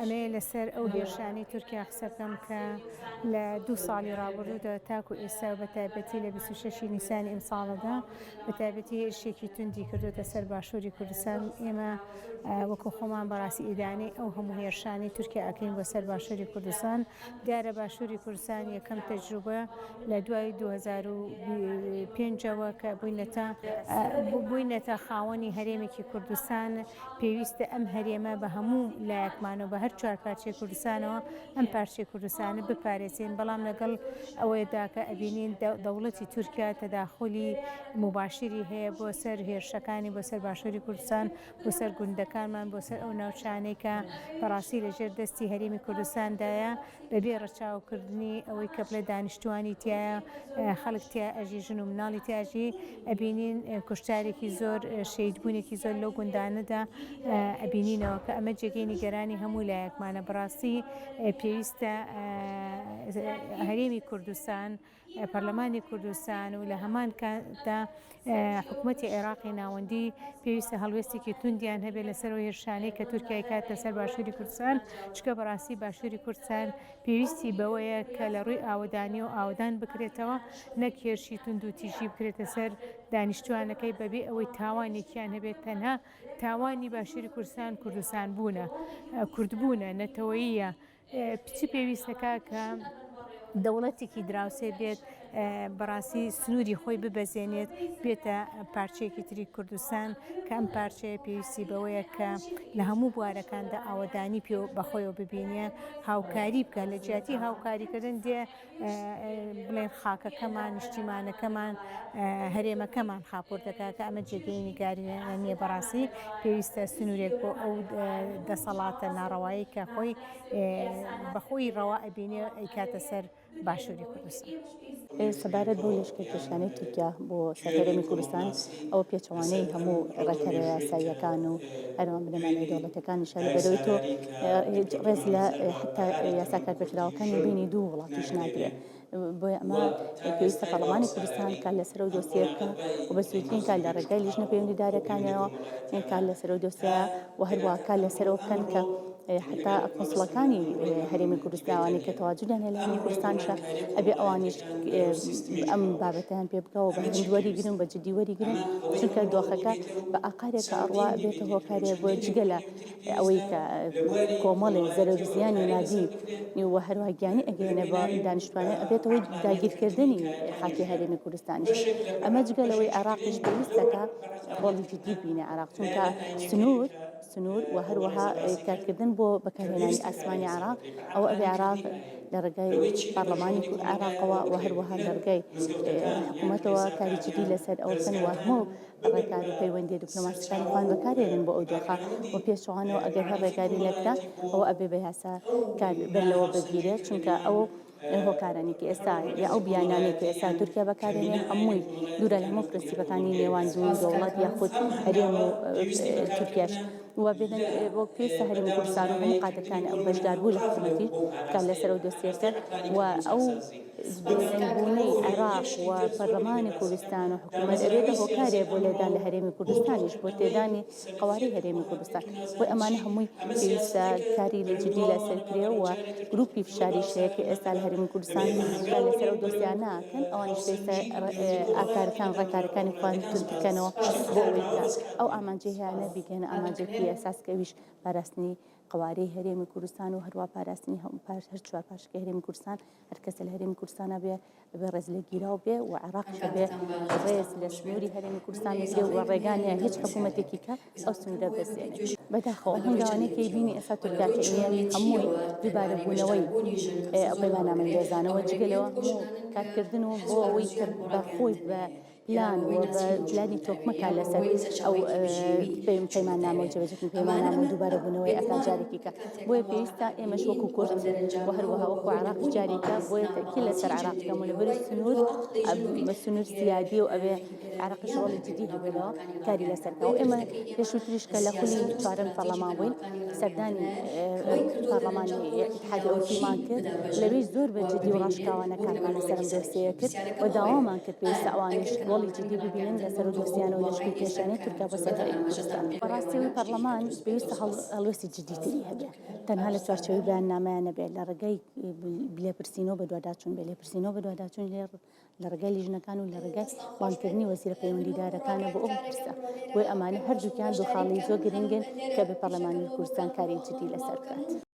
ئەمێ لەسەر ئەو هێرشانی تورکیا قسە بکەم کە لە 2 ساڵی ڕابردوودا تاکو ئێستا بە تایبەتی لە 26 نیسانی ئەم ساڵەدا بە تایبەتی هێرشێکی توندی کردوتە سەر باشووری کوردستان. ئێمە وەکو خۆمان بەڕاستی ئیدانەی ئەو هەموو هێرشانی تورکیا ئەکەین بۆ سەر باشووری کوردستان. دیارە باشووری کوردستان یەکەم تەجروبە لە دوای 2005ەوە کە بووینەتە خاوەنی هەرێمێکی کوردستان. پێویستە ئەم هەرێمە بە هەموو لایەکمانەوە بە هەر چوار پارچەی کوردستانەوە ئەم پارچەی کوردستانە بپارێزین، بەڵام لەگەڵ ئەوەیەدا کە ئەبینین دەوڵەتی تورکیا تەداخلی مباشری هەیە بۆ سەر هێرشەکانی بۆ سەر باشووری کوردستان، بۆ سەر گوندەکانمان، بۆ سەر ئەو ناوچانەی کە بەڕاستی لەژێر دەستی هەرێمی کوردستاندایە بەبێ ڕەچاوکردنی ئەوەی کە بڵێ دانیشتوانی تایە، خەڵک تیا ئەژیژن و مناڵی تاژی، ئەبینین کوشتارێکی زۆر شەیدبوونێکی زۆر لەو گوندانەدا ئەبینینەوە کە ئەمە جێگەی نیگەرانی هەموو لایەکمانە. بەڕاستی پێویستە هەرێمی کوردستان، پەرلەمانی کوردستان و لە هەمان کاتدا حکوومەتی عێراقی ناوەندی پێویستە هەڵوێستێکی توندیان هەبێت لەسەرەوە هێرشانەی کە تورکیای کاتە سەر باشووری کوردستان، چکە بەڕاستی باشووری کوردستان پێویستی بەوەیە کە لە ڕووی ئاودانی و ئاودان بکرێتەوە، نەک هێرشی تند و تیژی بکرێتە سەر دانیشتوانەکەی بەبێ ئەوەی تاوانێکیان هەبێت. تەنها تاوانی باشووری کوردستان کوردستان بوونە، کوردبوونە، نەتەوەییە. پچی پێویستەکە کە دەوڵەتێکی دراوسێ بێت بەڕاستی سنووری خۆی ببەزێنێت بێتە پارچەیەکی تری کوردستان، کە ئەم پارچەیە پێویستی بەوەیە کە لە هەموو بوارەکاندا ئاوەدانی پێ بەخۆیەوە ببینێ، هاوکاری بکە. لە جیاتی هاوکاریکردن دێ بڵێن خاکەکەمان، نیشتیمانەکەمان، هەرێمەکەمان خاپۆر دەکا کە ئەمە جێگەی نیگارانە نییە. بەڕاستی پێویستە سنوورێک بۆ ئەو دەسەڵاتە ناڕەوایی کە خۆی بەخۆی ڕەوا ئەبینێ ئەیکاتە سەر باشووری کوردستان. سەبارەت بۆ لەشکردەکانی تورکیا بۆ سەرهەرێمی کوردستان ئەوە پێچەوانەی هەموو ڕێکەرە یاساییەکان و هەروان بنەمانەی دەوڵەتەکانیشە لەبەرەوەی تۆ ڕێز لە حتا یاساکار پێکراوەکانی بینی دوو وڵاتیش ناگرێت. بۆیە ئەمە پێویستە پەرلەمانی کوردستان کار لەسەر ئەو دۆسیە بکە و بە سوودترین کار لە ڕێگای لیژنە پەیوەندیدارەکانیەوە کار لەسەر ئەو دۆسیە و هەروە کار لەسەرەوە بکەن کە حتا کۆنسڵەکانی هەرێمی کوردستانی کە تەواجودیان هەیە لە هەرێمی کوردستانشە ئەبێ ئەوانیش ئەم بابەتیان پێ بکەوە بە هەند وەریگرن، بە جدی وەریگرن، چونکە دۆخەکە بە ئاقارێکە ئەڕوا بێتە هۆکارێ بۆ جگە لە ئەوەی کە کۆمەڵێک زەرەرزیانی مادی و هەروە گیانی ئەگەێنێ بە دانیشتوانێ ئەبێتەوەی داگیرکردنی خاکی هەرێمی کوردستانیش. ئەمە جگە لەوەی عێراقیش پێویستەکە ڕۆڵی جدی بینێ عێراق، چونکە سنوور و هەروەها کارکردن بۆ بەکارهێنانی ئاسمانی عێراق ئەو ئەبێ عێراق لە ڕێگای پەرلەمانی عێراقەوە و هەروەها لە ڕێگای حکوومەتەوە کاری جدی لەسەر ئەو بکەن و هەموو ڕێکاری پەیوەندی دیپلۆماسیەکانی خۆیان بەکارهێنن بۆ ئەو دۆخە و پێچەوانەوە ئەگەر هەر ڕێکاری نەکرا ئەوە ئەبێ بە یاسا کار بەرلەوە بگیرێت، چونکە ئەو هۆکارانی کە ئێستا یا ئەو بیانانی کە ئێستا تورکیا بەکارهێنێ هەمووی دوورە لە هەموو پرەنسیپەکانی نێوان دوو دەوڵەت یاخود هەرێم و تورکیاش و بێنن بۆ پێویستە هەرێمی کوردستان و هەموو قاتەکان ئەو بەشداربوو لە حکوومەتی کار لەسەر ئەو دۆسیەکە و ئەو بێنبوونەی عێراق و پەرلەمانی کوردستان و حکوومەت ئەبێتە هۆکارێ بۆ لێدان لە هەرێمی کوردستانیش بۆ تێدانی قەوارەی هەرێمی کوردستان. بۆ ئەمانە هەمووی پێویستە کاری لە جدی لەسەرکرێ و گروپی فشاریش هەیە کە ئێستا لە هەرێمی کوردستان کار لەسەر ئەو دۆسیان ناکەن، ئەوانیش پێویستە ئاکارەکان ڕێکاریەکانی خۆیان توندکەنەوە بۆ ئەوەی کە ئەو ئامانجەی هەیەە بیگەنە ئامانجێکی ئەساسکەویش پاراستنی قەوارەی هەرێمی کوردستان و هەروە پاراستنی هەر چوار پاشکە هەرێمی کوردستان هەر کەسە لە هەرێمی کوردستانە بێ ڕێز لە گیراو بێ و عێراقیش بێ ڕێز لە سنووری هەرێمی کوردستان بێ و ڕێگانیان هیچ حکوومەتێکی کە ئەو سنوورە بەزێنێت. بەداخەوە هەنگاوانەی کە بینی ئێستا تورکیاکەیە هەمووی دووبارە بوونەوەی پەیماننامە هێزانەوە جگەلەوە هەموو کارکردن و بۆ ئەوەی کە بەخۆی بە پلان و بە پلانی تۆکمەکان لەسەر ئەو پەیماننامە و جێبەجێکردنی پەیماننامە دووبارە بوونەوەی ئەکا جارێکیکە. بۆیە پێویستە ئێمەش وەکو کورد و هەروەها وەکو عێراق جارێکە بۆیە تەکیل لەسەر عێراق بکەم و لەبەر سنوور بە سنوور زیادی و ئەبێ عێراقیش ڕۆڵی جدی هەبێتەوە کاری لەسەرکە و ئێمە پێشووتریش کە لە خولی چوارەم پەرلەمان بووین سەردانی پەرلەمانی ئیتحادیە ئەوروپیمان کرد، لەوێش زۆر بە جدی و ڕاشکاوانە کارمان لەسەر ئەم دۆسیەیە کرد و داوامان کرد پێویستە ئەوانیش ڕۆڵی خەڵی جدی ببینن لەسەر دۆسییانەوە لەشکی کێشانی تورکیا بۆ سەردەمی کوردستان. بەڕاستیەوەی پەرلەمان پێویستە هەڵوێستی جدیتری هەبێ تەنها لە چوارچەوەی بەیاننامەیانە بێت لە ڕێگەی لێپرسینەوە بە دوواداچوون بێ لێپرسینەوە بە دوواداچوون لە ڕێگای لیژنەکان و لە ڕێگای وانکردنی وەزیرە پەیوەندیدارەکانە بۆ ئەو پرسە بۆی ئەمانە هەردووکیان دۆخاڵی زۆر گرنگن کە بە پەرلەمانی کوردستان کاری جدی لەسەر بکات.